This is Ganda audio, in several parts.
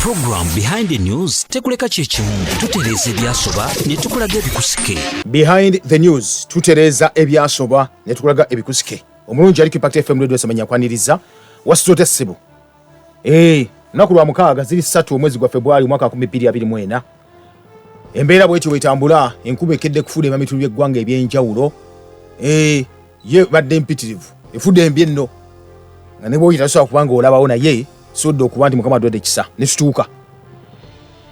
Program Behind the News tekuleka chechimu tutereza ebyasoba ne tukulaga ebikusike. Behind the News tutereza ebyasoba ne tukulaga ebikusike. Omulungi ali Impact FM radio samanya kwaniriza wasitote ssibu. Nakulwa mukaaga ziri 3 omwezi gwa February mwaka 2024. Embeera bweti wetambula enkuba ekedde kufuda emitundu y'eggwanga ebyenjawulo. Ye badde mpitirivu. Efude embyenno. Nga ne bwoyita so kubanga olabawo naye sodde okuba nti mukama dwedde kisa ne situuka.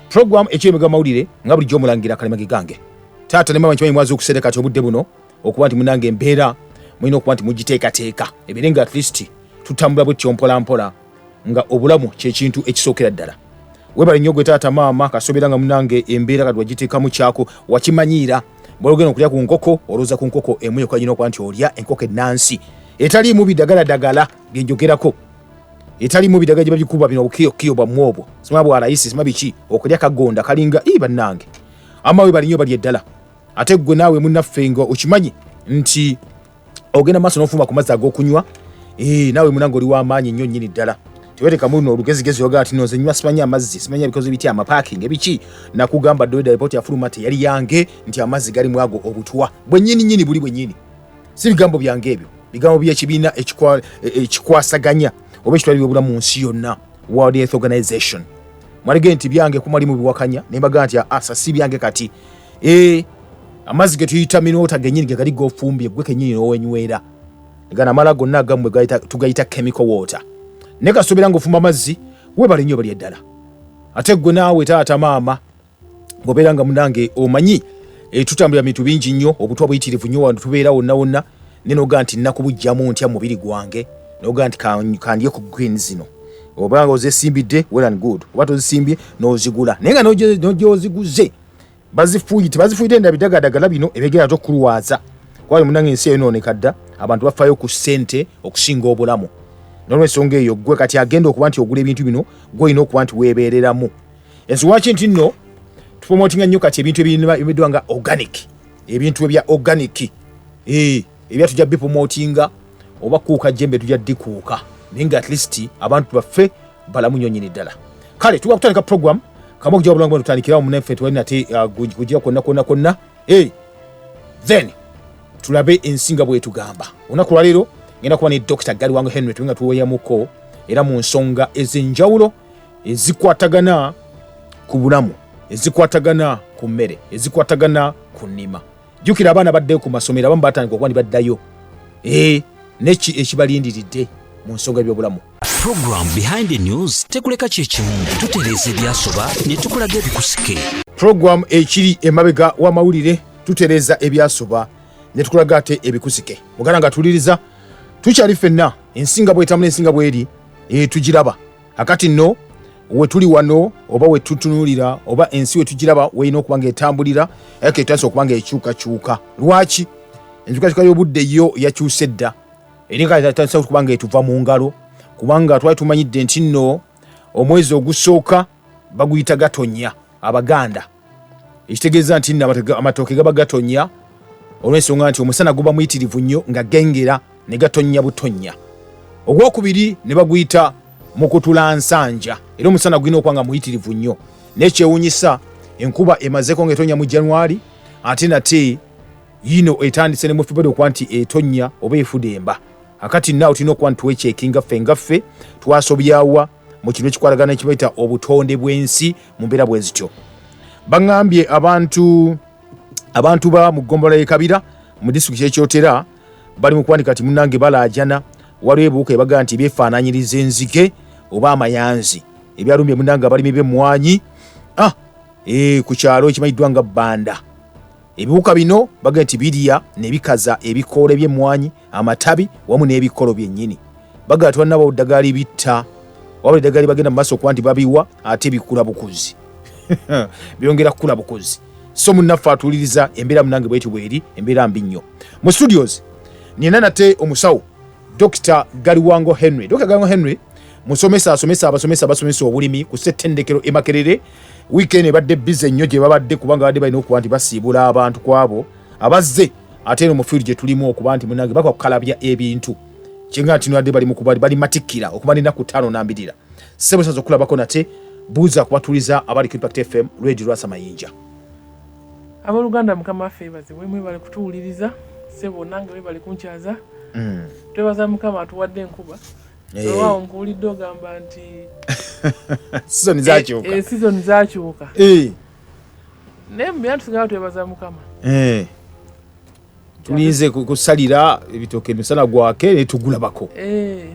Program ekyemega mawulire nga buli gyomulangira kalemage gange. Taata ne mama nkimanyi mwazi okusereka kati obudde buno okuba nti munange embeera mulina okuba nti mugiteekateeka ebirenga at least tutambula bwetyo mpola nga obulamu kyekintu ekisookera ddala. Webale nnyo gwe taata maama kasobera nga munange embeera kati wagiteekamu kyako wakimanyiira bw'ologenda okulya ku nkoko olowooza ku nkoko emu yokka nyina okuba nti olya enkoko ennansi etaliimu bidagaladagala byenjogerako. Etaliimu bidagala gye babikuba bino obukiyokiyo bwammwe obwo sima bwa layisi sima biki okulya kagonda kalinga bannange amawe bali nnyo bali eddala. Ate gwe naawe munnaffe nga okimanyi nti ogenda maaso n'ofumba ku mazzi ag'okunywa naawe munange oli w'amaanyi nnyo nnyini ddala. Teweetekamu luno olugezigezi ogaa ati nonze nywa simanyi amazzi simanya ebikozi biti amapaaking ebiki nakugamba doida repoti yafuluma teyali yange nti amazzi gali mu ago obutwa bwe nnyini buli bwe nnyini. Si bigambo byange ebyo bigambo by'ekibiina ekikwasaganya oba ekitwali by'obulamu mu nsi yonna World Health Organization. Mwalige nti byange kumali mu biwakanya ne mbaga nti asa si byange kati amazzi ge tuyita minota gennyini ge gali gofumbye gwe kennyini n'owenywera gana mala gonna agamu tugayita chemical water. Ne kasobera ng'ofumba amazzi webale nnyo bali eddala. Ate gwe naawe taata maama bw'obeera nga munange omanyi tutambulira bintu bingi nnyo obutwa buyitirivu nnyo wano tubeera wonna nenoga nti nakubujjamu ntya mubiri gwange noga nti kandye ku green zino obanga ozesimbidde well and good oba tozisimbye n'ozigula naye nga n'ogyoziguze bazifuyite nda bidagadagala bino ebegera tokulwaza kwali munange ensi eyonooneka dda abantu bafaayo ku ssente okusinga obulamu. N'olw'ensonga eyo gwe kati agenda okuba nti ogula ebintu bino gwe olina okuba nti weebeereramu. Ensowaki nti nno tupromotinga nnyo kati ebintu ebiriddwa nga organic ebintu ebya organic ebya tujja bipromotinga oba kuuka jembe tujja dikuuka naye nga at least abantu baffe balamu nnyo nnyini ddala. Kale tuba kutandika program kamu okujja obulanga tutandikirawo munaffe tuwali nate kugira konna then tulabe ensinga bwetugamba. Olunaku lwa leero ngenda kuba ne Dr. Galiwango Henry tuwenga tuweeyamuko era mu nsonga ez'enjawulo ezikwatagana ku bulamu ezikwatagana ku mmere ezikwatagana ku nnima. Jjukira abaana baddeyo ku masomero abamu batandika okuba baddayo neki ekibalindiridde mu nsonga eby'obulamu. Program Behind the News tekuleka chechimu tutereza ebyasoba ne tukulaga ebikusike. Program ekiri emabega w'amawulire tutereza ebyasoba ne tukulaga ate ebikusike. Muganda nga tuliriza tukyali ffenna ensinga bw'etambula ensinga bw'eri tugiraba akati nno we tuli wano oba we tutunuulira oba ensi we tugiraba weeyina okuba nga etambulira eke etandise okuba nga ekyukakyuka. Lwaki? Enkyukakyuka y'obudde yo yakyuse dda eringa etandise okuba nga etuva mu ngalo kubanga twali tumanyidde nti nno omwezi ogusooka baguyita Gatonnya Abaganda ekitegeeza nti nno amatooke gaba Gatonnya olw'ensonga nti omusana guba muyitirivu nnyo nga gengera ne gatonnya butonnya. Ogwokubiri ne baguyita Mukutula Nsanja era omusana gulina okuba nga muyitirivu nnyo n'ekyewuunyisa enkuba emazeeko ng'etonnya mu January ate nate yino etandise ne mu February okuba nti etonnya oba efudemba. Akati naawe tulina okuba nti twekyekinga ngaffe twasobyawa mu kino ekikwatagana ekibayita obutonde bw'ensi mu mbeera bwe zityo. Baŋŋambye abantu ba mu ggombolola y'e Kabira mu disitulikiti y'Ekyotera bali mu kuwanika kati munnange balaajana waliwo ebiwuka ebaga nti byefaananyiriza enzige oba amayanzi ebyalumbye munnange abalimi b'emmwanyi ku kyalo ekimanyiddwa nga Bbanda. Ebiwuka bino baga nti birya ne bikaza ebikoola by'emmwanyi amatabi wamu n'ebikolo byennyini. Baga tewalina eddagala bitta wabula eddagala bagenda mu maaso okuba nti babiwa ate bikula bukuzi byongera kukula bukuzi. So munnaffe atuuliriza embeera munnange bweti bweri embeera mbi nnyo. Mu studios nina nate omusawo Dr. Galiwango Henry. Dr. Galiwango Henry musomesa abasomesa obulimi ku ssettendekero e Makerere. Weekend ebadde busy nnyo gye babadde kubanga badde balina okuba nti basiibula abantu kwabo abazze ate no mu field gye tulimu okuba nti munnange bakalabya ebintu kyenga nti badde bali matikkira okuba n'ennaku 5 n'ambirira. Ssebo sazo okulabako nate buuza kubatuliza abali ku Impact FM Radio Lwasa Mayinja. Abooluganda mukama waffe bazibwe mwebale kutuwuliriza sebo nange webale kunkyaza twebaza mukama atuwadde enkuba olwawo nkuwulidde ogamba nti season zakyuka season zakyuka naye mbeera tusigala twebaza mukama tulinze kusalira ebitooke emisana gwake netugulabako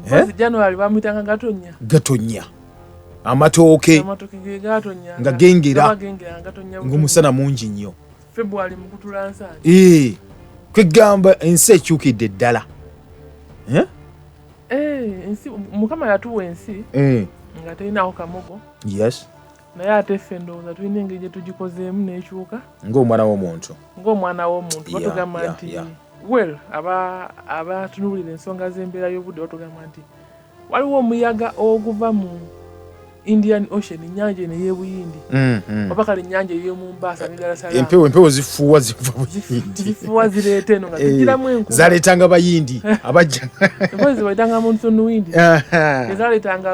mpozi January bamuyitanga gatonya amatooke ge gatonya nga gengera ng'omusana mungi nnyo. February mukutula nsangi kwegamba ensi ekyukidde ddala ensi mukama yatuwa ensi nga terinaako kamogo yes naye ate ffe ndowooza tulina engeri gye tugikozeemu n'ekyuka ng'omwana w'omuntu batugamba nti well abatunuulira ensonga z'embeera y'obudde batugamba nti waliwo omuyaga oguva mu Indian Ocean nnyanja eno ey'Ebuyindi oba kale nnyanja ey'Omumbasa n'Darasalaam empewo zifuuwa zireeta eno nga tugiramu enkuba zaleetanga bayindi abajja empewo zibayitanga monsoon wind ezaleetanga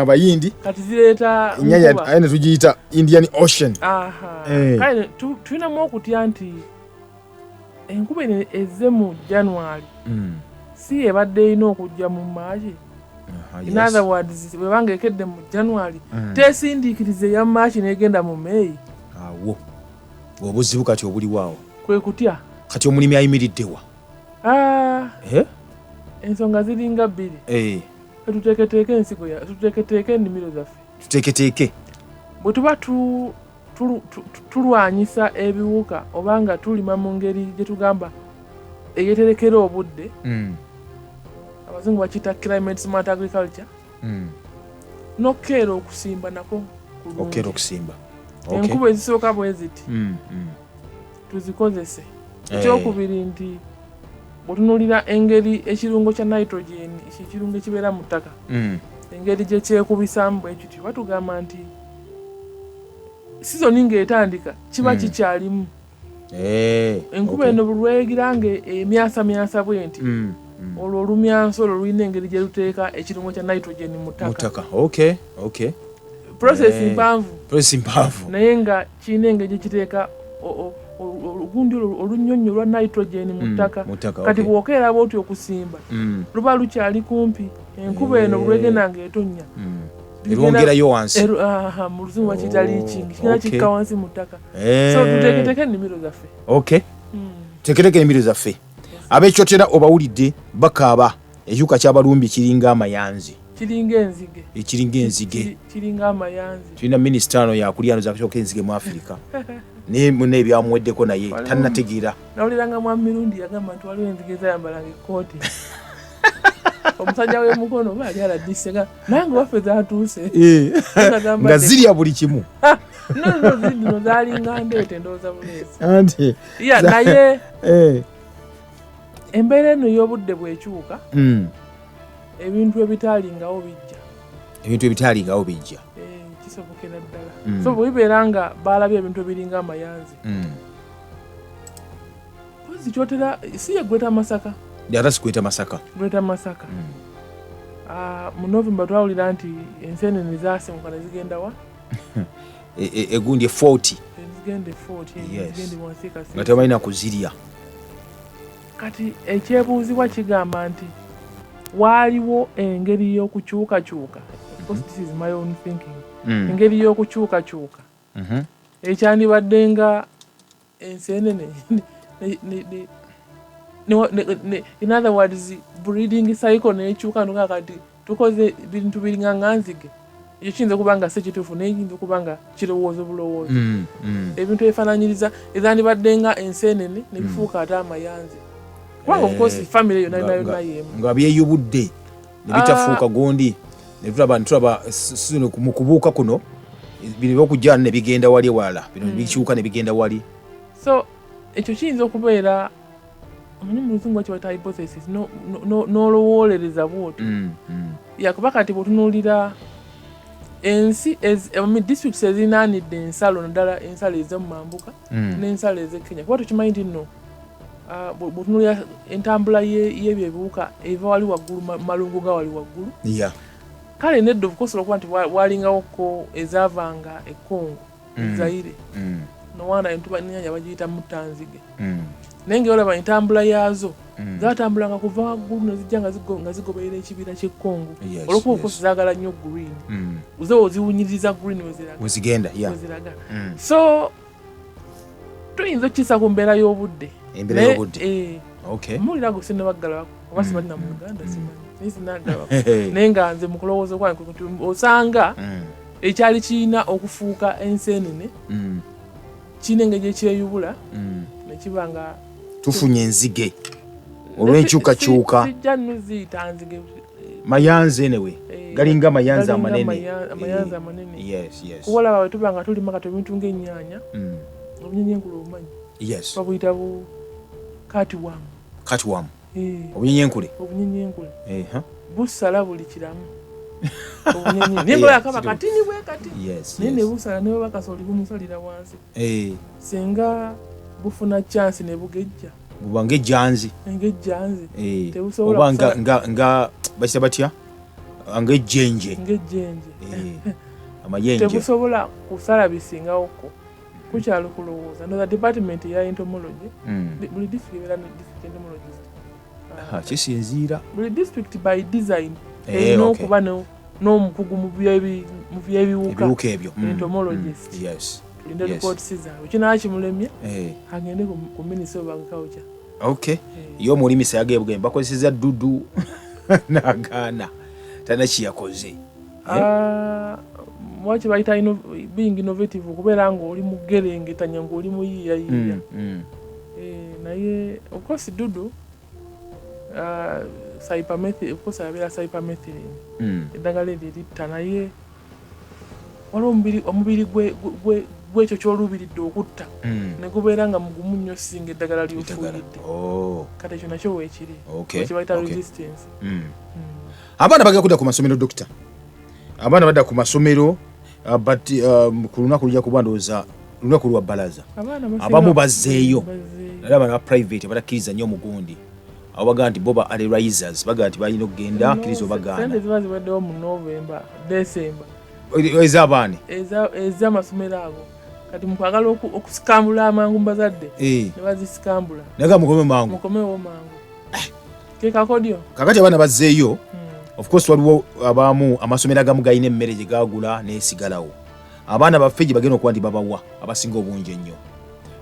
abayindi kati zireeta nnyanja aye ne tugiyita Indian Ocean. kale tulinamu okutya nti enkuba eno ezze mu January si ebadde erina okujja mu Maachi. In other words, webanga ekedde mu January tesindiikirize ya Maachi negenda mu May. Awo obuzibu kati obuliwaawo kwe kutya kati omulimi ayimiriddewa ensonga ziringa bbiri tuteeketeeke ensigo tuteeketeeke ennimiro zaffe tuteeketeeke bwe tuba tulwanyisa ebiwuka obanga tulima mu ngeri gye tugamba eyeterekera obudde abazungu bakiyita climate smart agriculture nokeera okusimba nako okeera okusimba enkuba ezisooka bwe ziti tuzikozese ekyokubiri nti bwetunuulira engeri ekirungo kya nitrogen ekirungo ekibeera mu ttaka engeri gye kyekubisaamu bwe kityo batugamba nti sizoni ng'etandika kiba kikyalimu enkuba eno bulwegira nga emyasamyasa bwe nti olwo olumyanso olwo lulina engeri gye luteeka ekirungo kya nitrogen mu ttaka. Process mpanvu naye nga kirina engeri gye kiteeka olugundi olunnyonnyo olwa nitrogen mu ttaka kati bw'okeera bw'otyo okusimba luba lukyali kumpi enkuba eno bulwegenda ng'etonnya erwongerayo wansi mu luzungu bakiyita leaching kigenda kikka wansi mu ttaka so tuteeketeeke ennimiro zaffe tuteeketeeke ennimiro zaffe. Ab'ekyotera obawulidde bakaaba ekyuka ky'abalumbi kiringa amayanzi kiringa enzige tulina minisita ano yakulya zakyoka enzige mu Afirika naye muna ebyamuweddeko naye tannategeera nawuliranga mwami mirundi yagamba nti waliwo enzige zayambalanga ekkooti omusajja w'emukono baali aladisega nange waffe zatuuse nga zirya buli kimu zino zalinga ndeete ndowooza buleesi naye embeera eno y'obudde bw'ekyuka ebintu ebitaalingawo bijja kisobokera ddala so bwe bibeera nga baalabye ebintu ebiringa amayanzi pozi kyotera si ye Greater Masaka mu November twawulira nti enseenene zaasimuka ne zigenda wa egundi 40 nga tebalina kuzirya. Kati ekyebuuzibwa kigamba nti waaliwo engeri y'okukyukakyuka this is my own thinking engeri y'okukyukakyuka ekyandibadde nga enseenene in other words breeding cycle n'ekyuka nga kati tukoze bintu biringa nganzige ekyo kiyinza okuba nga si kituufu naye kiyinza okuba nga kirowoozo bulowoozo ebintu ebifaananyiriza ezandibadde nga enseenene ne bifuuka ate amayanzi kubanga omukozi famire eyo yonna yemu nga byeyubudde ne bitafuuka gundi ne tulaba mu kubuuka kuno bino byokujja ne bigenda wali ewalala bino bikyuka ne bigenda wali so ekyo kiyinza okubeera omanyi mu luzungu bakibayita hypothesis n'olowoolereza bwoti yakuba kati bwetunuulira ensi districts ezinaanidde ensalo naddala ensalo ez'omu mambuka n'ensalo ez'e Kenya kuba tukimanyi nti nno bwetunuulira entambula y'ebyo ebiwuka eva wali waggulu malungu ga wali waggulu kale nedda obukosobola okuba nti walingawoko ezaavanga e Congo Zaire nowaana entuba n'ennyanja bagiyita Mutanzige naye ng'olaba entambula yaazo zaatambulanga kuva waggulu ne zijja nga zigoberera ekibira ky'e Congo olw'okuba obukosi zaagala nnyo green zo oziwunyiriza green wezigenda weziraga so tuyinza okukisa ku mbeera y'obudde muwulira go sinnabaggala oba sibalina mu Uganda simanyi sinaggalako naye nga nze mu kulowooza kwange osanga ekyali kirina okufuuka enseenene kirina engeri ekyeyubula nekiba nga tufunye enzige olw'enkyukakyuka zijja nno ziyita nzige mayanzi enewe galinga mayanzi amanene kubalaba bwe tuba nga tulima kati ebintu ng'ennyaanya obunyenyenkulu obumanyi babuyita bu katiwamu obunyenyenkule busala buli kiramu naye nga yakaba katini bwe kati naye ne busala ne bwebakasoli bumusalira wansi singa bufuna chansi ne bugejja buba ng'ejjanzi tebusobola nga bakita batya ng'ejjenje amayenje tebusobola kusala bisingawoko kukyalo kulowooza no the department ya entomology buli district ebeera ne district entomologist kisinziira buli district by design erina okuba n'omukugu mu byebiwuka ebyo entomologist tulinde reports zaabwe kinaa kimulemye agende ku ministry of agriculture yo omulimisa yagee bakozeseza ddudu n'agaana tanakiyakoze waki bayita being innovative okubeera ngaoli mugerengetanya ngaoli muyiiyayiiya naye of course dudu abeera cypermethylene eddagala eryo eritta naye waliwo omubiri gwekyo kyolubiridde okutta ne gubeera nga mugumu nnyo singa eddagala lyofuuyidde kati ekyo nakyo weekiri ekibayita resistance. Abaana bagenda kudda ku masomero dokita, abaana badda ku masomero but ku lunaku lujja kuba ndowooza lunaku lwa bbalaza abamu bazzeeyo naye abaana ba private batakkiriza nnyo omugundi abo bagamba nti boba early risers bagamba nti balina okugenda kkiriza obagaana sente ziba zibaddewo mu November December ez'abaana ez'amasomero ago kati mukwagala okusikambula amangu mbazadde ne bazisikambula naga mukomewo mangu ke kakodyo kakati abaana bazzeeyo. Of course waliwo abamu amasomero agamu galina emmere gye gaagula n'esigalawo. Abaana baffe gye bagenda okuba nti babawa abasinga obungi ennyo.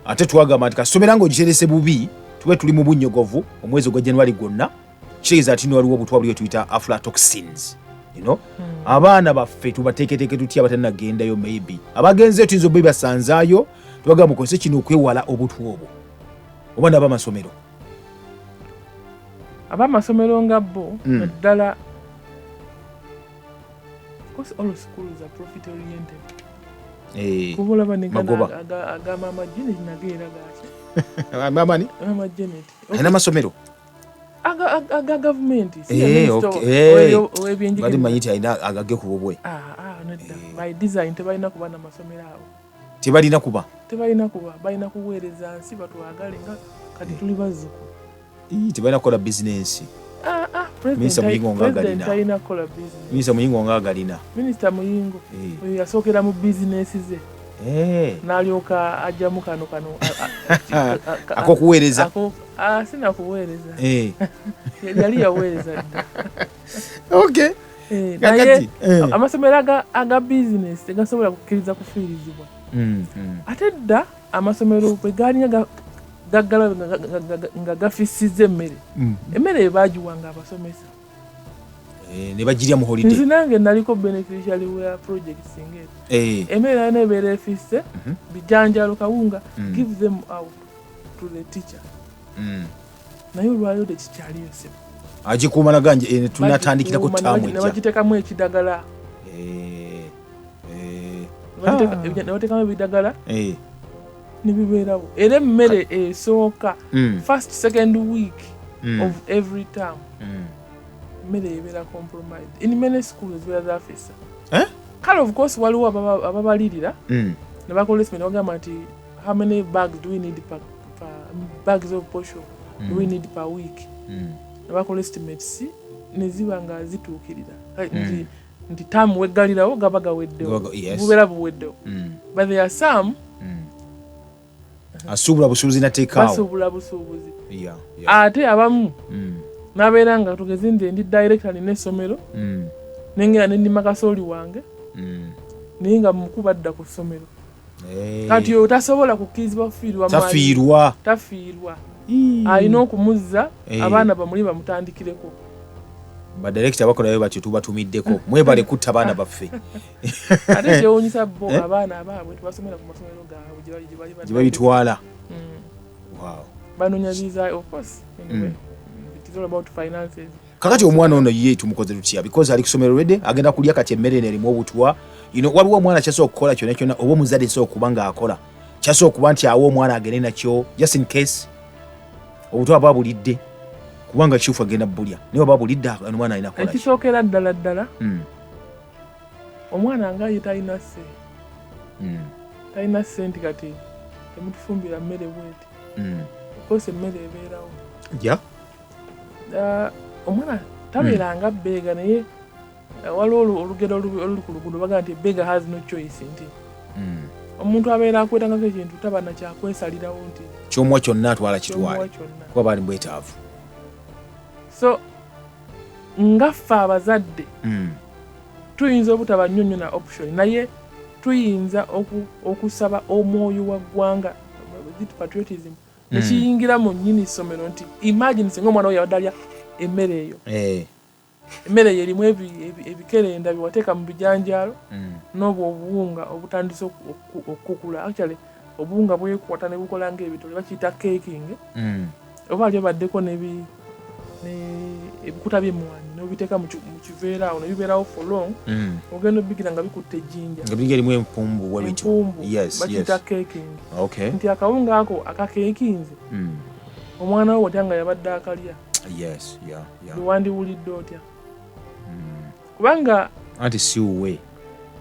Ate twagamba nti kasomera ng'ogiterese bubi tube tuli mu bunnyogovu omwezi ogwa January gwonna kitegeeza ati waliwo obutwa buli tuyita aflatoxins. Abaana baffe tubateeketeeke tutya abatanagendayo maybe abagenzeyo tuyinza oba basanzaayo tubagamba mukozese kino okwewala obutwa obwo oba n'abamasomero nga bo naddala because all schools are profit oriented. Kubola banengana agama Janet nageera gachi. Mama Janet. Ana masomero. Aga government. Bali manyiti aina agage kubobwe. Nedda. By design tebalina kuba na masomero awo. Tebalina kuba. Balina kuweereza nsi batwagale nga kati tuli bazuku. Tebalina kukola business. Minisita Muyingo ng'agalina. Minisita Muyingo yasookera mu bizinesi ze n'alyoka ajjamu kano ak'okuweereza. Sinakuweereza yali yaweereza dda. Naye amasomero aga bizinesi tegasobola kukkiriza kufiirizibwa. Ate dda amasomero bwe gaalinga gaggala nga gafisizza emmere emmere ebagiwanga abasomesa ne bagirya mu holiday. Nze nange naliko beneficiary wa projects ng'ezo emmere nayo nebeera efisse bijanjalo kawunga give them out to the teacher naye olwaliro tekikyaliyo sebo agikuuma naganje tunatandikirako taamu ejja ne bagiteekamu ekidagala ne bateekamu ebidagala nibibeerawo era emmere esooka first second week of every term emmere ebeera compromised in many schools zibeera zafisa kale of course waliwo ababalirira ne bakola estimate bagamba nti how many bags do we need per bags of posho do we need per week ne bakola estimates ne ziba nga zituukirira nti tamu weggalirawo gaba gaweddewo Yes. bubeera buweddewo but there are some asuubula busuubuzi nateekaawo basuubula busuubuzi Yeah. ate abamu n'abeera nga tugeze nze ndi director nina essomero nengera nendima kasooli wange naye nga mukuba dda ku ssomero kati oyo tasobola kukkirizibwa kufiirwa tafiirwa alina okumuzza abaana bamuli bamutandikireko badirekita bakolayo batyo tubatumiddeko mwebale kutta abaana baffe ate gyewuunyisa bo abaana abaabwe tubasomera ku masomero gaabwe gye babitwala banoonya visa of course anyway it is all about finances. Kakati omwana ono ye tumukoze tutya because ali kusomero redde agenda kulya kati emmere erimu obutwa waliwo omwana kyasobola okukola kyonna kyonna oba omuzadde sobola okuba nga akola kyasobola okuba nti awo omwana agende nakyo just in case obutwa aba bulidde kubanga kiufu agenda bulya naye oba bulidde omwana alina kola ekisookera ddala omwana nga ye talina ssente kati temutufumbira mmere bweti okose emmere ebeerawo omwana tabeeranga bbeega naye waliwo olugero oluli ku luguudo baga nti bbeega has no choice nti omuntu abeera akwetangako ekintu taba nakyakwesalirawo nti kyomwa kyonna atwala kitwale kuba bali bwetaavu so nga ffe abazadde tuyinza obutabanyonyona option naye tuyinza okusaba omwoyo wa ggwanga patriotism nekiyingira mu nnyini ssomero nti imagine singa omwana oyo yabadde alya emmere eyo emmere eyo erimu ebikerenda byewateeka mu bijanjaalo n'obwo obuwunga obutandise okukula actually obuwunga bwekwata ne bukola ng'ebitole bakiyita caking oba ali obaddeko ebikuta by'emmwanyi n'obiteeka mu kiveera awo ne bibeerawo for long ogenda obigira nga bikutte ejjinja nga biri erimu empumbu bakiyita caking nti akawunga ako akakekinze omwana wo watya nga yabadde akalya lwewandiwulidde otya kubanga anti siwuwe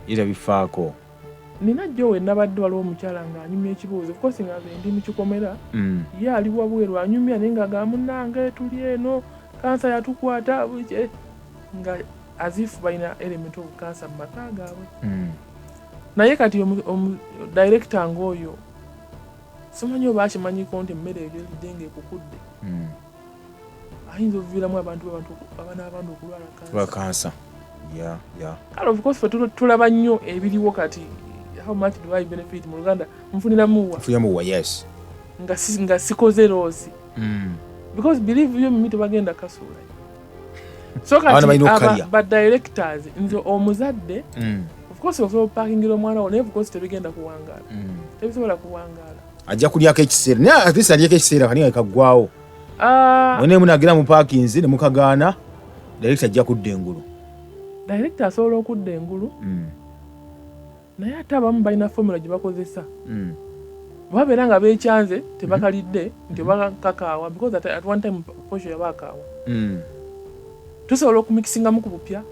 era bifaako nina jjo we nabadde waliwo omukyala ng'anyumya ekibuuzo ofcourse nga nze ndi mu kikomera ye ali wabweru anyumya naye nga gamunange tuli eno kansa yatukwata nga azifu balina element of cancer mu maka gaabwe naye kati director ng'oyo simanyi oba akimanyiko nti emmere eyo eridde ng'ekukudde ayinza okuviiramu abaana abantu okulwala kansa kale of course fe tulaba nnyo ebiriwo kati how much do I benefit mu Luganda nfuniramuwa yes nga sikoze loosi because believe you me tebagenda kasuula so kati ba directors nze omuzadde of course osobola opakingira omwana wo naye of course tebigenda kuwangaala tebisobola kuwangaala ajja kulyako ekiseera naye at least alyako ekiseera kani ekaggwawo mwene munagira mu parkings ne mukagaana director ajja kudda engulu director asobola okudda engulu naye ate abamu balina formula gye bakozesa babeera nga beekyanze tebakalidde nti bakakaawa because at one time posho yabakaawa tusobola okumikisingamu ku bupya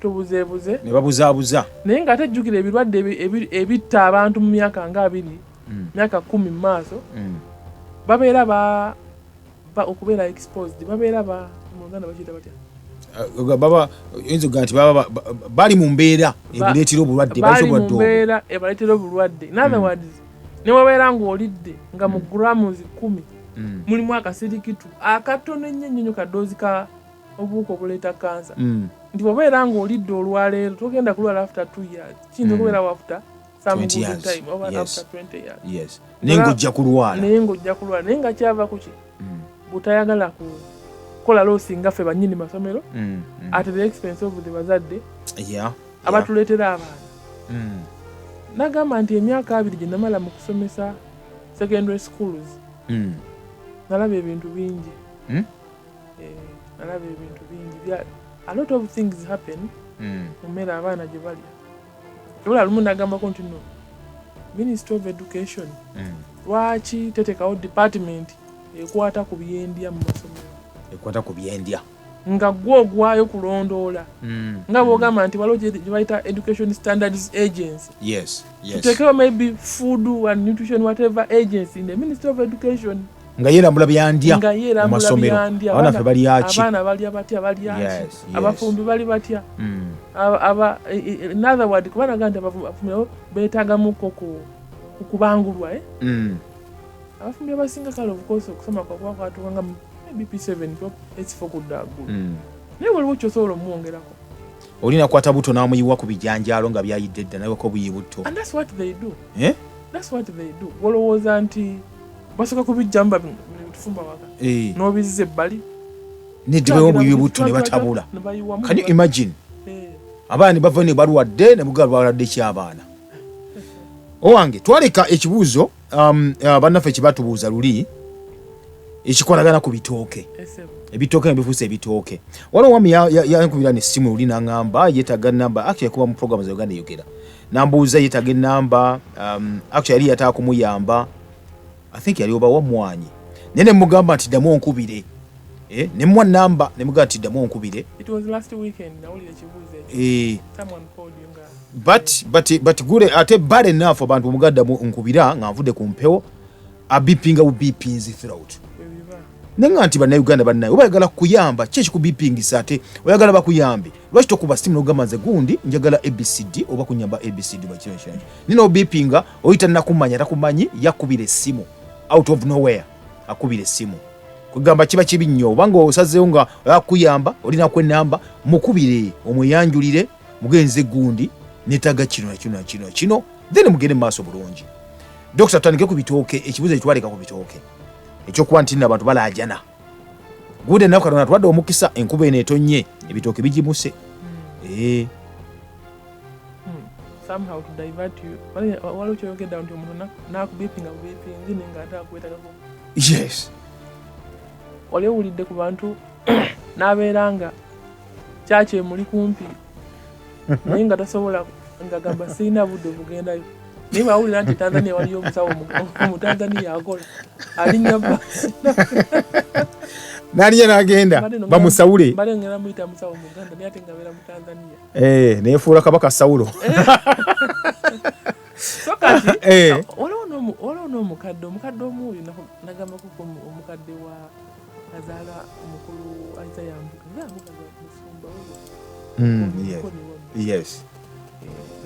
tubuzeebuze ne babuzaabuza naye nga tejjukira ebirwadde ebitta abantu mu myaka nga 20 myaka 10 mu maaso babeera okubeera exposed babeera mu Uganda bakiyita batya baba yinza nti baba bali mu mbeera ebireetera obulwadde mbeera ebaleetera obulwadde in other words ne wabeera ng'olidde nga mu grams 10 mulimu akasirikitu akatono ennyo kadoozi ka obuwuka obuleeta kansa nti wabeera ng'olidde olwaleero togenda kulwala after 2 years kiyinza okubeera after some good time over after 20 years naye ng'ojja kulwala naye nga kyava ku ki butayagala kukola loosi nga ffe bannyini masomero at the expense of the bazadde abatuleetera abaana nagamba nti emyaka 2 gye namala mu kusomesa secondary schools nalaba ebintu bingi a lot of things happen mu mmere abaana gye balya kyobola lumu nagambako nti no Ministry of Education lwaki tetekawo department ekwata ku byendya mu masomero nga gwogwayo kulondoola nga bwogamba nti waliwo gye bayita Education Standards Agency tutekewo maybe food and nutrition whatever agency in the Ministry of Education nga yerambula byandya nga yerambula masomero byandya abaana fe bali aki abaana balya batya bali aki Yes, yes. abafumbi bali batya in other word kubana ganda abafumbi betagamuko kubangulwa abafumbi abasinga kale of course okusoma kwa kwatuwanga maybe P7 ekifo kuddagula naye waliwo kyosobola omwongerako olina kwata buto n'amuyiwa ku bijanjaalo nga byayidde dda nawe ko buyi buto and that's what they do eh that's what they do wolowooza nti basoka kubijjamba bitufumba waka n'obizza ebbali neddibayo buyi buto ne batabula can you imagine abaana bava ne balwadde ne bugala balwadde ky'abaana owange twaleka ekibuuzo bannaffe kibatubuuza luli ekikolagana ku bitooke ebitooke nebifuusa ebitooke waliwo wami yankubira nessimu luli n'aŋŋamba yeetaga namba actually yakuba mu programu za Uganda yogera nambuuza yeetaga ennamba actually yali yataka kumuyamba I think yali oba wamwanyi naye ne mugamba nti ddamu onkubire ne mwa namba ne mugamba nti ddamu onkubire someone called you but gure ate bad enough abantu omugaddamu nkubira nga nvudde ku mpewo abipinga bupinzi throughout nenga nti bannayuganda bannaye obayagala kuyamba ki ekikubipingisa ate oyagala bakuyambe lwaki tokuba simu n'ogamba nze gundi njagala abcd oba kunyamba abcd bakino kyaki nina obipinga oyita nakumanya takumanyi yakubira essimu out of nowhere akubira essimu kugamba kiba kibi nnyo obanga osazeewo nga oyakuyamba olinako enamba mukubire omweyanjulire mugenze gundi netaga kino then mugende maaso bulungi Dr. Tutandike ku bitooke ekibuuzo ekitwaleka ku bitooke ekyokuba nti abantu balaajana gude nawe Katonda twadde omukisa enkuba eno etonye ebitooke bigimuse somehow to divert you waliwo kyoyogedda nti omuntu nakubipinga bubipinzi nga ate akwetagako yes wali owulidde ku bantu n'abeera nga kyaki emuli kumpi naye nga tasobola nga gamba sirina budde bugendayo naye bawulira nti Tanzania waliyo omusawo mu Tanzania akola alinya basi n'alinya n'agenda bamusawule mbale ngera muyita musawo mu Uganda naye ate nga beera mu Tanzania neefuula kabaka Sawulo so kati waliwo n'omukadde omu oyo nagamba kuko omukadde wa azaala omukulu ayita yambuka musumba yes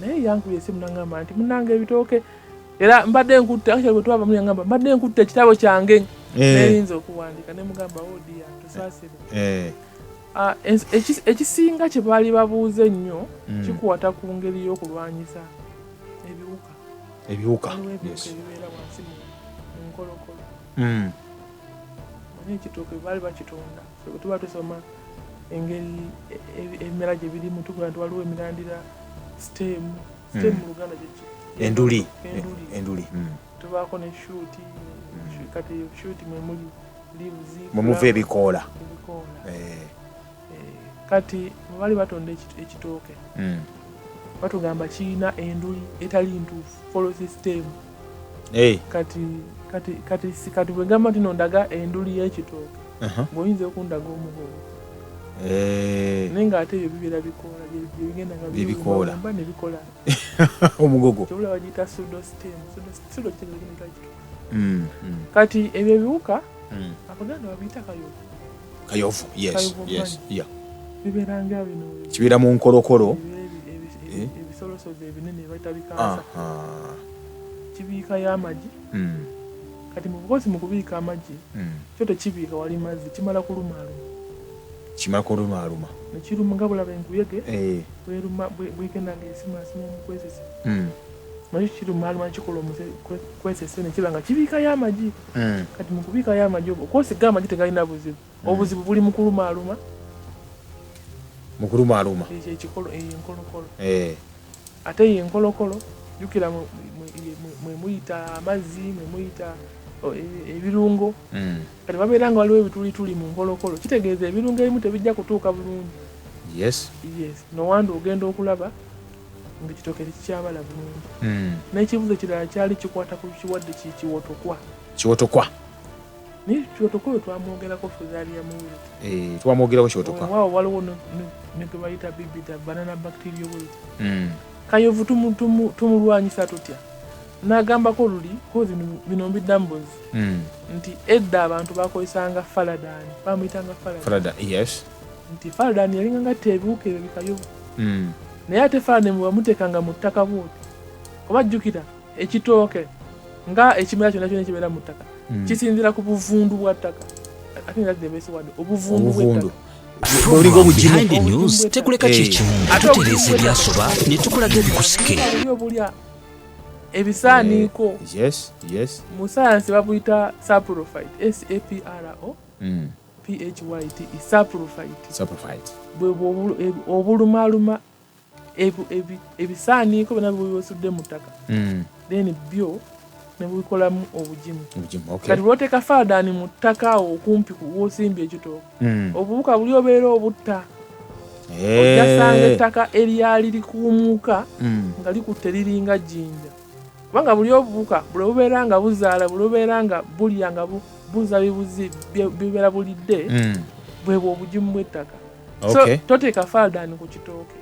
naye yankubye esimu nangamba nti munange ebitooke era mbadde nkutte akyo bwe twava muli ngamba mbadde nkutte ekitabo kyange neyinza okuwandika ne mugamba odia tusaasire ekisinga kye baali babuuze ennyo kikwata ku ngeri y'okulwanyisa ebiwuka ebibeera wansi mu nkolokolo naye ekitooke baali bakitonda bwe tuba tusoma engeri ebimera gye birimu tukula nti waliwo emirandira stem mu Luganda enduli tubaako ne shuuti kati shuuti mwemuli leaves mumuva ebikoola kati bwe bali batonda ekitooke batugamba kirina enduli etali ntuufu follow system kati bwe gamba nti nondaga enduli y'ekitooke ng'oyinza okundaga omugogo naye nga ate ebyo bibeera bikoola byebigenda nga bibikoola ne bikola omugogo kyobula bagiyita pseudostem kati ebyo ebiwuka abaganda babiyita kayovu bibeera nga bino kibeera mu nkolokolo ebisolosozi ebinene bayita bikansa kibiikayo amagi kati mu bukozi mu kubiika amagi kyo tekibiika wali mazzi kimala kulumaaluma nekiruma nga bulaba enkuyege bwegenda ngaesimaasima omukwesese nakyo kirumaaluma nekikola omukwesese nekiba nga kibiikayo amagi kati mu kubiikayo amagi okwosiga amagi tegalina buzibu obuzibu buli mu kulumaaluma ekyo enkolokolo ate ye enkolokolo jukira mwemuyita amazzi mwemuyita ebirungo kati babeera nga waliwo ebitulituli mu nkolokolo kitegeeza ebirungo ebimu tebijja kutuuka bulungi nowanda ogenda okulaba ngaekitooke tekikyabala bulungi n'ekibuzo kirala kyali kikwata ku kiwadde kiwotokwa naye kiwotokwa oyo twamwogerako fezaaliya muwuleti twamwogerako kiwotokwa waawo waliwo ne gwe bayita bibita banana bacteriolity kayovu tumulwanyisa tutya n'agambako luli kozi bino mbidambuzi nti edda abantu bakozesanga faladani bamuyitanga faladani yes nti faladani yalinga ngatta ebiwuka ebyo bikayovu naye ate faladani bwebamuteekanga mu ttaka bwoti oba jjukira ekitooke nga ekimera kyonna kyonna ekibeera mu ttaka kisinzira ku buvundu bwa ttaka ate nga zidebesiwadde obuvundu bw'ettaka Behind the news tekuleka kyekimu tutereeza ebyasoba ne tukulaga ebikusike obulya ebisaaniiko yes mu sayansi babuyita saprophyte SAPRO PHYT saprophyte bwe obulumaluma ebisaaniiko byonna bibosudde mu ttaka then byo ne bikolamu obugimu kati bw'oteeka faladani mu ttaka awo okumpi w'osimbye ekitooke obuwuka buli obeera obutta ojjasanga ettaka eryali likuumuuka nga likutte liringa jjinja kubanga buli obuwuka buli bubeera nga buzaala buli bubeera nga bulya nga buza bibuzi bibeera bulidde bwebwe obugimu bw'ettaka so toteeka faladani ku kitooke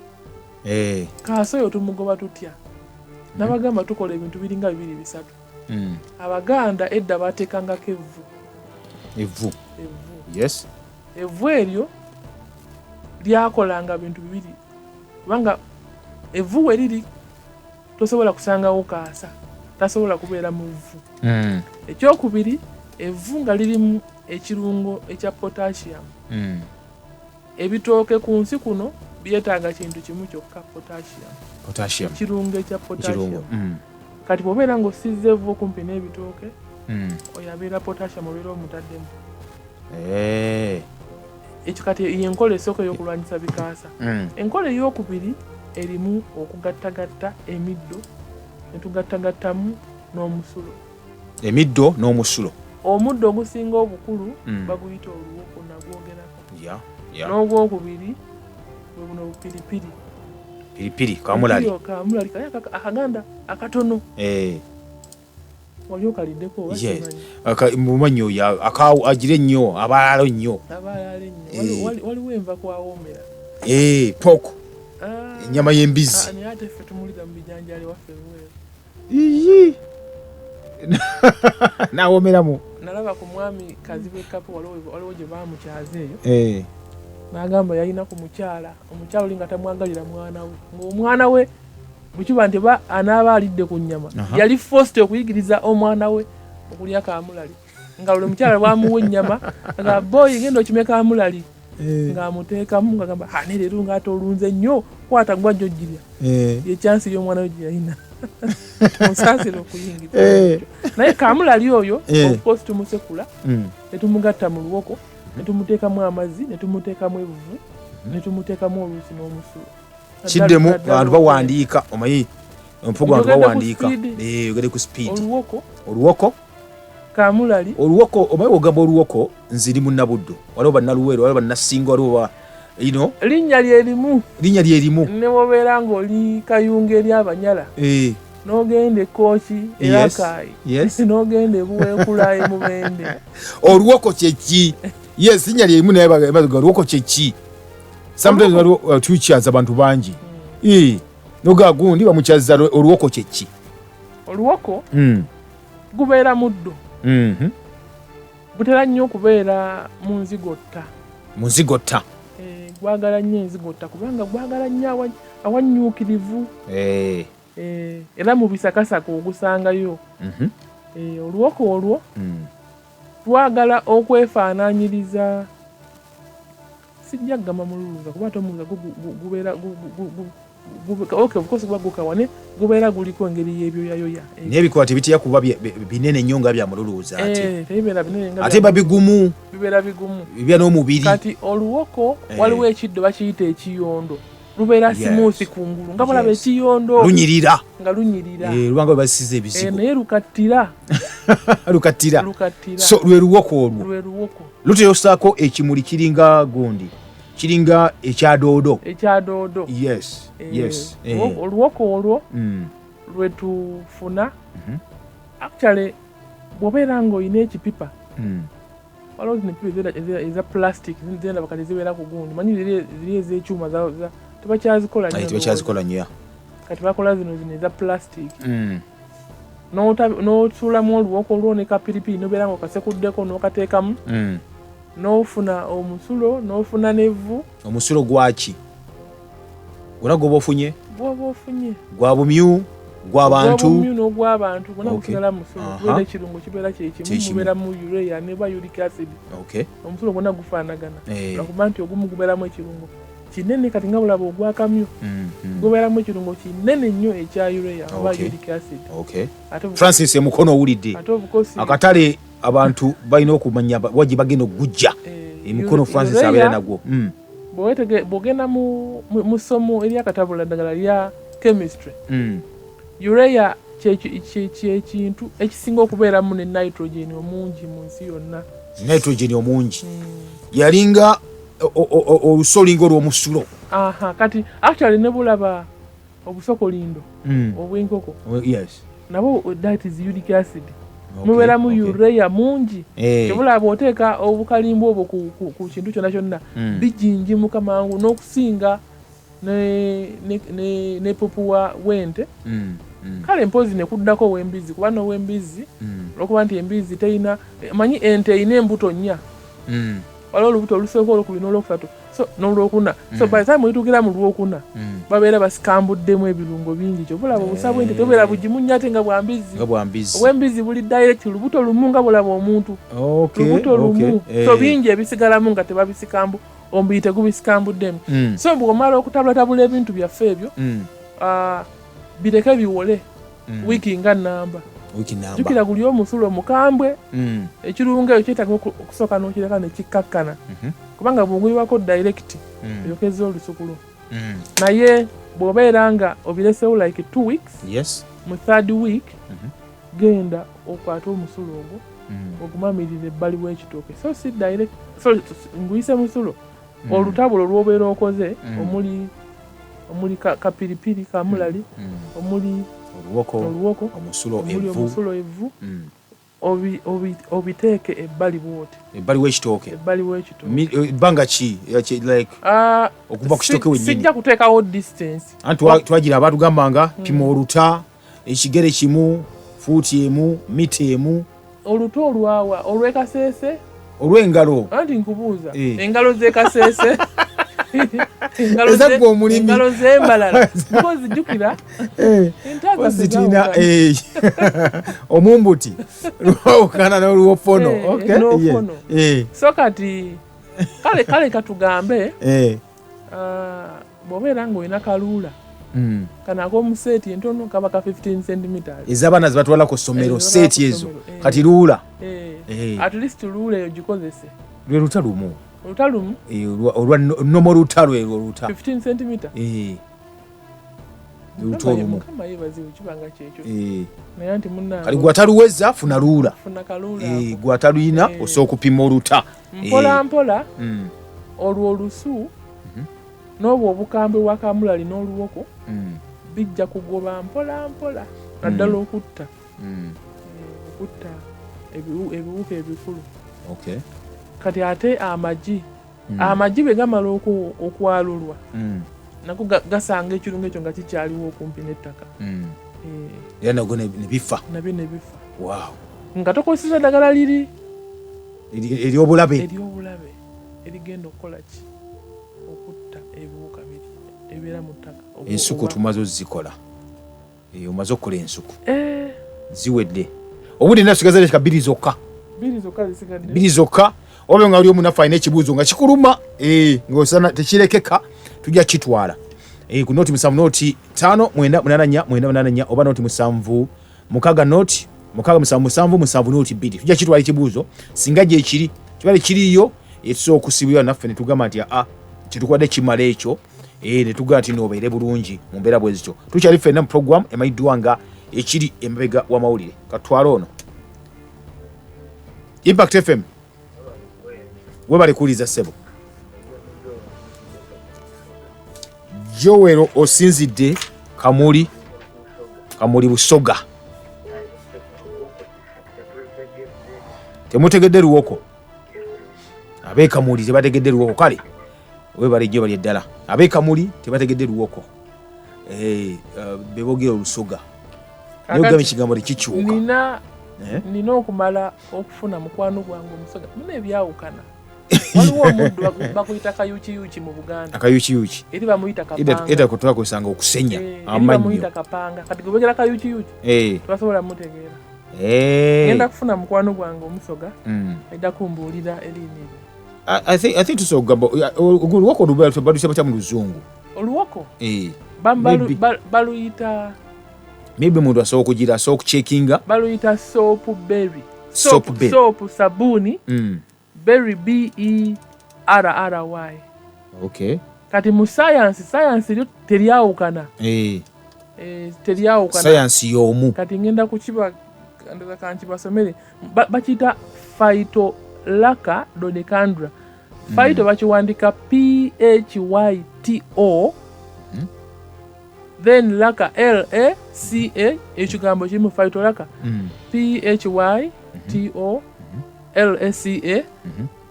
kaasoyo tumugoba tutya nabagamba tukola ebintu biringa 2-3 abaganda edda bateekangako evvu yes evvu eryo lyakolanga bintu bibiri kubanga evvu we liri tosobola kusangawo kaasa tasobola kubeera mu vvu ekyokubiri evvu nga lirimu ekirungo ekya potassium ebitooke ku nsi kuno byetaaga kintu kimu kyokka potassium ekirungo ekya potassium kati bw'obeera ng'osizza evvu okumpi n'ebitooke oyo abeera potassium obeera omutaddemu ekyo kati yenkola esooka ey'okulwanyisa bikaasa enkola ey'okubiri erimu okugattagatta emiddo ne tugattagattamu n'omusulo omuddo ogusinga obukulu baguyita oluwoko nagwogerako n'ogwokubiri bwe buno pilipili kamulali akaganda akatono wali okaliddeko mumanyi oyo agira ennyo abalalo nnyo waliwo enva kwawoomera poko ennyama y'embizi naye ate ffe tumulira mu bijanjali waffe eweeru nawoomeramu nalaba ku mwami kazibu ekapu waliwo gye baamukyaza eyo n'agamba yalina ku omukyala oli nga tamwagalira mwana we ng'omwana we bukiba nti anaaba alidde ku nnyama yali forced okuyigiriza omwana we okulya kamulali nga buli mukyala bwamuwa ennyama nga boyi genda okime kamulali ng'amuteekamu ng'agamba ne leero ng'ate olunze nnyo kwata gwa jjojjirya yekyansi y'omwana we gye yalina musaasira okuyingira naye kamulali oyo of course tumusekula ne tumugatta mu luwoko ne tumuteekamu amazzi ne tumuteekamu evvu ne tumuteekamu oluusi n'omusulo kiddemu abantu bawandiika omanyi empugu abantu bawandiika ogende ku speed oluwoko kamulali oluwoko omanyi wogamba oluwoko nziri munnabuddu waliwo bannaluweero waliwo bannasinga waliwo linnya lyerimu ne wobeera ng'oli kayunga eri abanyala n'ogenda ekooki erakaayi n'ogenda ebuweekula emubende oluwoko kyeki yes linnya lyerimu naye baga oluwoko kyeki sometimes waliwo tukyaza abantu bangi noga gundi bamukyaza oluwoko kyeki oluwoko gubeera muddo gutera nnyo okubeera mu nzigotta gwagala nnyo enzigotta kubanga gwagala nnyo awanyuukirivu era mu bisakasaka ogusangayo oluwoko olwo lwagala okwefaanaanyiriza sijja kugamba mululuza kuba tomuluza gubeera obukosi gukawane gubeera guliko engeri y'ebyoyayoya naye ebikuba tebitya kuba binene nnyo nga bya mululuza ate babigumu bibeera bigumu bibya n'omubiri kati oluwoko waliwo ekiddo bakiyita ekiyondo lubeera simuusi kungulu nga mulaba ekiyondo lunyirira lubanga bwe basiza ebizibu naye lukattira so lwe luwoko olwo luteyosaako ekimuli kiringa gundi kiringa ekyadoodo yes oluwoko olwo lwe tufuna actually bw'obeera ng'olina ekipipa waliwo zino epipa eza plastic ziraba kati zibeera ku gundi manyi ziri ez'ekyuma tebakyazikola nnyo kati bakola zino eza plastic n'otuulamu oluwoko olwo ne kapiripiri nobeera nga okasekuddeko n'okateekamu n'ofuna omusulo n'ofuna n'evvu. Omusulo gwaki gona gwoba ofunye? Gwoba ofunye gwa bumyu gw'abantu n'ogw'abantu gona gusigala musulo kubeera ekirungo kibeera kyekimu mubeeramu urea ne ba uric acid. Omusulo gwonna gufaanagana lwakuba nti ogumu gubeeramu ekirungo kinene kati nga bulaba ogwakamyu gubeeramu ekirungo kinene nnyo ekya urea oba uric acid. Francis Emukono owulidde akatale abantu balina okumanya waji bagenda okugujja Emukono Francis abeera nagwo. Bw'ogenda mu ssomo eryakatabula ddagala lya chemistry urea kyekintu ekisinga okubeeramu ne nitrogen omungi mu nsi yonna. Nitrogen omungi yalinga olusolingo olw'omusulo. Kati actually ne bulaba obusokolindo obw'enkoko nabo that is uric acid. Mubeeramu urea mungi kyebulaba oteeka obukalimbu obwo ku kintu kyonna kyonna bijinjimuka mangu n'okusinga ne pupuwa w'ente. Kale mpozi ne kuddako w'embizi kuba n'ow'embizi olwokuba nti embizi teyina manyi ente eyina embuto nnya waliwo olubuto olusooka olwokubiri n'olwokusatu n'olwokuna so by the time oyituukira mu lwokuna babeera basikambuddemu ebirungo bingi kyobulaba obusa bw'ente tobeera bugimu nnyo ate nga bwambizi. Obw'embizi buli direct lubuto lumu nga bulaba omuntu lubuto lumu so bingi ebisigalamu nga tebabisikambu omubiri tegubisikambuddemu. So bw'omala okutabulatabula ebintu byaffe ebyo bireke biwole wiiki nga nnamba. Jjukira guli omusulo mukambwe ekirungo ekyo kyetaaga okusooka n'okireka ne kikkakkana kubanga bw'oguyiwako direct oyokeza olusukulo. Naye bw'obeera nga obiresewo like 2 weeks mu 3rd week genda okwata omusulo ogwo ogumamirira ebbali w'ekitooke so si direct nguyise musulo olutabulo lw'obeera okoze omuli kapiripiri kamulali omuli oluwoko omusulo evvu obiteeke ebbali bwoti ebbali w'ekitooke ebbanga ki like okuva ku kitooke wennyini. Sijja kuteekawo distance anti twagira abatugambanga pima oluta ekigere kimu fuuti emu mita emu oluta olwawa olw'ekaseese olw'engalo anti nkubuuza engalo z'ekaseese engalo z'embalala mpozi jjukira ozitulina omumbuti lwawukana n'oluwofono n'ofono so kati kale katugambe bw'obeera ng'olina kaluula kano ak'omuseeti entono kaba ka 15 cm ez'abaana ze batwala ku ssomero seeti ezo kati luula at least luula eyo gikozese lwe luta lumu olwa nomo luta lwelwo luta 15 cm luta olumu mukama yebazibu kibanga kyekyo naye anti munnange kali gwataluweza funa luula kaluula gwataluyina osobola okupima oluta mpola olwo olusu n'obwo obukambwe bwakamulali n'oluwoko bijja kugoba mpola naddala okutta ebiwuka ebikulu. Kati ate amagi bwe gamala okwalulwa nako gasanga ekirungo ekyo nga kikyaliwo okumpi n'ettaka era nabyo ne bifa nga tokozesa ddagala liri ery'obulabe erigenda okukola ki okutta ebiwuka ebibeera mu ttaka. Ensuku tumaze ozikola omaze okukola ensuku ziwedde obudde nasigaza leka bbiri zokka oba nga oli omunafu alina ekibuuzo nga kikuluma ng'osana tekirekeka tujja kitwala ku noti 7 noti 5 9 oba noti 7 6 noti 6 noti 2 tujja kitwala ekibuuzo singa gye kiri kibale kiriyo etusobola okusibibwa naffe ne tugamba nti kyetukwadde kimala ekyo ne tugamba nti noobeere bulungi mu mbeera bwe zityo. Tukyali ffenna mu program emanyiddwa nga ekiri emabega w'amawulire katwala ono Impact FM we bali kuuliza ssebo Joel osinzidde Kamuli Busoga temutegedde luwoko abe Kamuli tebategedde luwoko kale we bali jjo bali eddala abe Kamuli tebategedde luwoko bebogera olusoga naye ogamba ekigambo tekikyuka. Nina okumala okufuna mukwano gwange omusoga muna ebyawukana. Waliwo omuddu bakuyita kayuki mu Buganda. Akayuki. Eri bamuyita kapanga. Era kutwakozesanga okusenya amannyo. Bamuyita kapanga. Kati gobegera kayuki. Twasobola mutegeera. Ngenda kufuna mukwano gwange omusoga. Aida kumbuulira erinnya. I think tusogamba oluwoko baluyita batya mu Luzungu. Oluwoko? Baluyita maybe mundu asobola okugira asobola okucekinga baluyita soap berry. Soap sabuni. Berry BERRY. Okay. Kati mu science teryawukana. Teryawukana. Science y'omu. Kati ngenda kukiba ndoza kanchi basomere bakita phytolacca dodecandra. Phyto bakiwandika PHYTO. Then lacca LACA ekigambo kimu phytolacca. PHYTO LACA.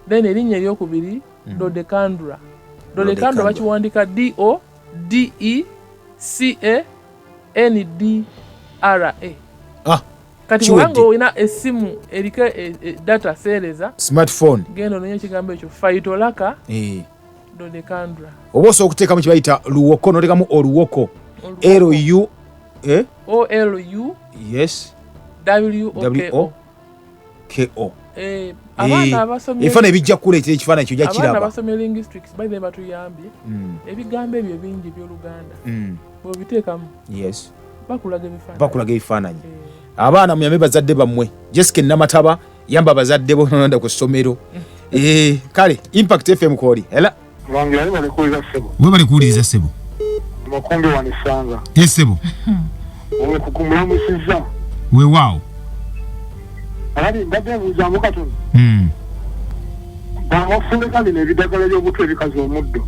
Then erinnya eryokubiri dodecandra. Dodecandra bakiwandika DODECANDRA. Kati kubanga olina essimu eriko data seereza smartphone genda ononye ekigambo ekyo phytolacca dodecandra. Oba osobola okuteekamu kye bayita luwoko n'oteekamu oluwoko LU OLU yes WOKO abaana abasomye ebifaananyi bijja kukuleetera ekifaananyi kyo ojja kiraba. Abaana abasomye linguistics by the way batuyambye ebigambo ebyo bingi by'Oluganda bw'obiteekamu yes bakulaga ebifaananyi. Abaana muyambe bazadde bammwe. Jessica Namataba yamba abazadde bo nonda ku ssomero. Kale Impact FM koli era Wangira bali kuuliza sebo. We bali kuwuliriza sebo. Makumbi wanisanga. Sebo. Owe kukumulamusiza. We waawo. Alali mbadde buuzamu katono. Bamufuleka bino ebidagala by'obutwe ebikazi omuddo.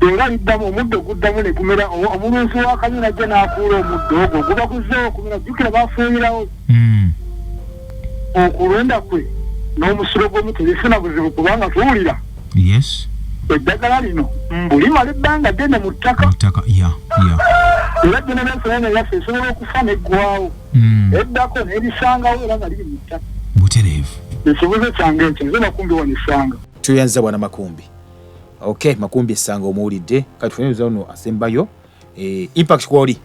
Nga liddamu omuddo guddamu ne gumera omulunsi wa Kanyina ajja n'akuula omuddo ogwo guba guzzeewo kumera jjukira baafuuyirawo. Okulonda kwe n'omusiro gw'omutwe bifuna buzibu kubanga tuwulira. Yes. Eddagala lino limala ebbanga ddene mu ttaka. Era generation yaffe esobola okufa n'eggwawo. Eddako n'erisangawo era nga liri mu ttaka. Butereevu. Ekibuzo kyange ekyo nze Makumbi wanisanga. Tuyanza bwana Makumbi. Okay, Makumbi esanga omuwulidde kati tufunye ono asembayo Impact kwoli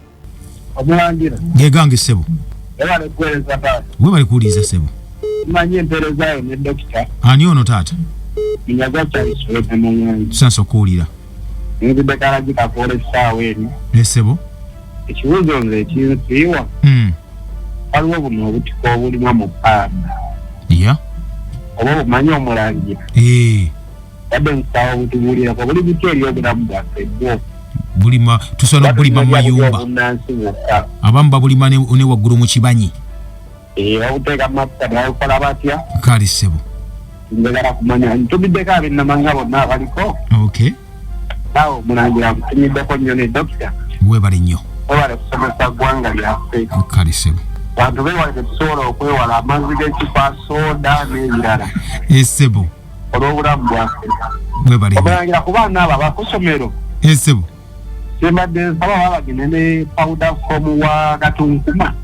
omulangira gegange sebo era ne kweleza basi we bali kuwuliriza sebo manyi emperezayo ne dokita ani ono taata nyaga kyalisobola n'omwanyi sanso kuwulira n'ebidagala gikakola essaawa eno sebo ekibuzo nze ekinsiiwa waliwo buno obutiko obulimu mu paanda oba bumanyi omulangira Ebe nsawo butubuulira ko buli bito ebyobulamu bwaffe bwo bulima tusobola bulima mu mayumba abamu babulima ne waggulu mu kibanyi babuteeka mafuta babukola batya kali ssebo njagala kumanya ntubiddeko abennamanga bonna abaliko awo mulangira ntumiddeko nnyo ne dokita webale nnyo webale kusomesa ggwanga lyaffe kali ssebo bantu bewale tetusobola okwewala amazzi g'ekipa soda n'ebirala ssebo olw'obulamu bwaffe omulangira ku baana abo abakusomero ssebo kyembadde nsaba babagende ne powder from wa Katunkuma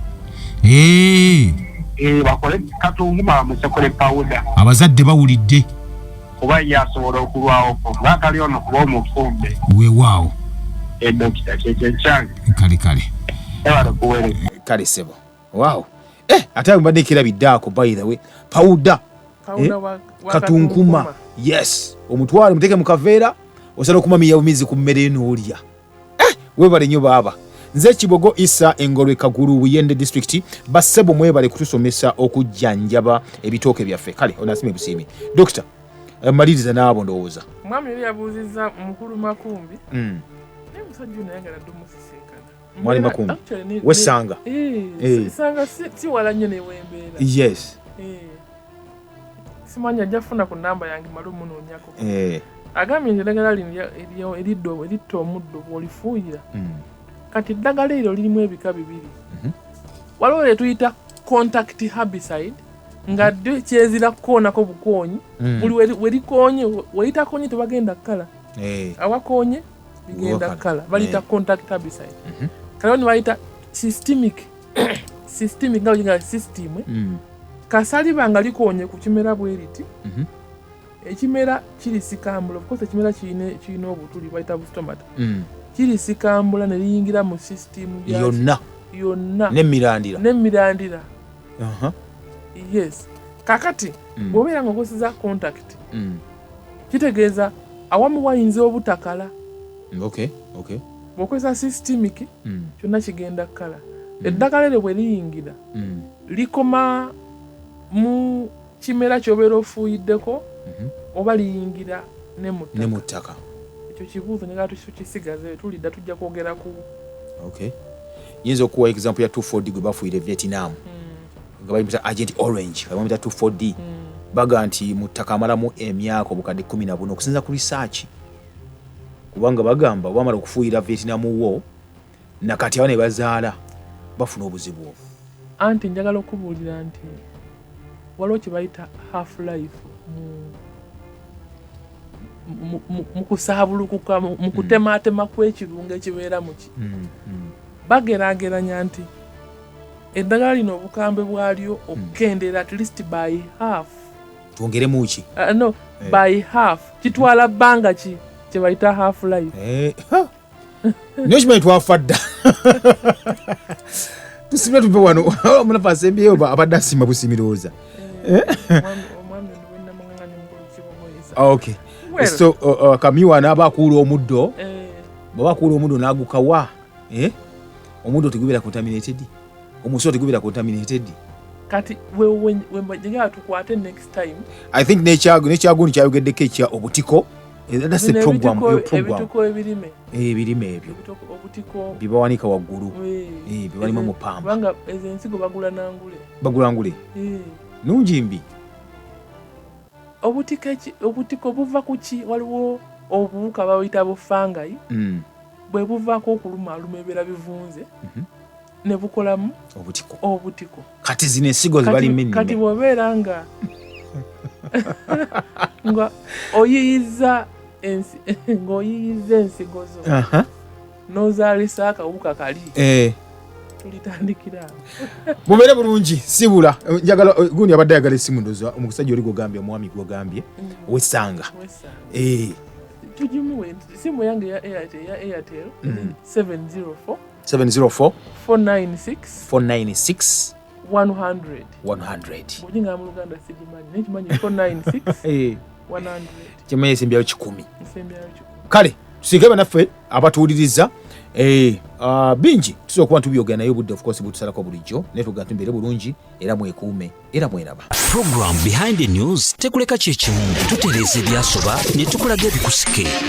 bakole Katunkuma bamusekole powder abazadde bawulidde kuba ye asobola okulwawo ngaakali ono kuba omufumbe weewaawo edokita kyekyo ekyange kale ebale kuwere kale ssebo waawo ate mbadde kirabidde ako by the way powder Katunkuma yes omutwale muteke mu kaveera osala okumamiya bumizi ku mmere n'olya webale nnyo baaba nze Kibogo Isa Engolwe Kagulu Buyende district bassebo mwebale kutusomesa okujjanjaba ebitooke byaffe kale onasime busiimi dokita maliriza n'abo ndowooza mwami yali yabuuzizza mukulu Makumbi naye musajja ono ayagala dde omusisinkana mwali Makumbi wesanga sanga si wala nnyo newembeera yes simanyi ajja kufuna ku namba yange malo munoonyako agambye nti eddagala lino eritta omuddo bw'olifuuyira kati eddagala eryo lirimu ebika bibiri waliwo lye tuyita contact herbicide nga ddyo kyezira kukoonako bukoonyi buli werikonye weritakonye tebagenda kkala awakonye bigenda kkala baliyita contact herbicide kaliwo ne bayita systemic nga ojinga system kasaliba nga likonye ku kimera bweriti ekimera kirisikambula of course ekimera kirina obutuli bayita bustomata kirisikambula ne liyingira mu system yonna n'emirandira yes kakati bw'obeera nga okozesa contact kitegeeza awamu wayinza obutakala bw'okozesa systemic kyonna kigenda kukala eddagala eryo bwe liyingira likoma mu kimera ky'obeera ofuuyiddeko oba liyingira ne mu ttaka ekyo kibuuzo ne tukisigaze tulidda tujja kwogera ku yinza okuwa example ya 2,4-D gwe bafuuyire Vietnam nga bayimita Agent Orange nga bayimita 2,4-D baga nti mu ttaka amalamu emyaka obukadde 14 okusinza ku research kubanga bagamba bamala okufuuyira Vietnam wo nakati abaana bazaala bafuna obuzibu obwo. Anti njagala okubuulira nti waliwo kye bayita half life mu kusaabulukuka mu kutematema kw'ekirungo ekibeera mu ki bageraageranya nti eddagala lino obukambwe bwalyo okukendera at least by half twongere muki by half kitwala bbanga ki kye bayita half life niyo kimanyi twafa dda tusibire tuve wano omulafa asembyeyo abadde asima busimirooza okay so kamiwa n'aba akuula omuddo bw'aba akuula omuddo n'agukawa omuddo tegubeera contaminated omusolo tegubeera contaminated kati wenjagala tukwate next time I think nekyagundi kyayogeddeko ekya obutiko that's the program ebituko ebirime ebyo bibawanika waggulu bibalima mu pamba kubanga ezo ensigo bagula nangule nungi mbi obutiko buva ku ki waliwo obuwuka babuyita bufangayi bwe buvaako okulumaaluma ebibeera bivunze ne bukolamu obutiko kati zino ensigo zibalime kati bw'obeera nga nga oyiyiza ensigo zo n'ozaalisa akawuka kali tulitandikira mubeere bulungi sibula njagala gundi abadde ayagala essimu ndoza omusajja oli gwogambye omwami gwogambye wessanga tugimuwe simu yange ya Airtel 704 496 100 bujinga mu Luganda sigimanyi nekimanyi 496 100 kimanyi esimbyayo 10 kale tusiike banaffe abatuwuliriza bingi tusobola okuba tubyogera naye obudde of course butusalako bulijjo naye tugaa tumbeere bulungi era mwekuume era mweraba. Program Behind the News tekuleka kyekimu tutereeza ebyasoba ne tukulaga ebikusike.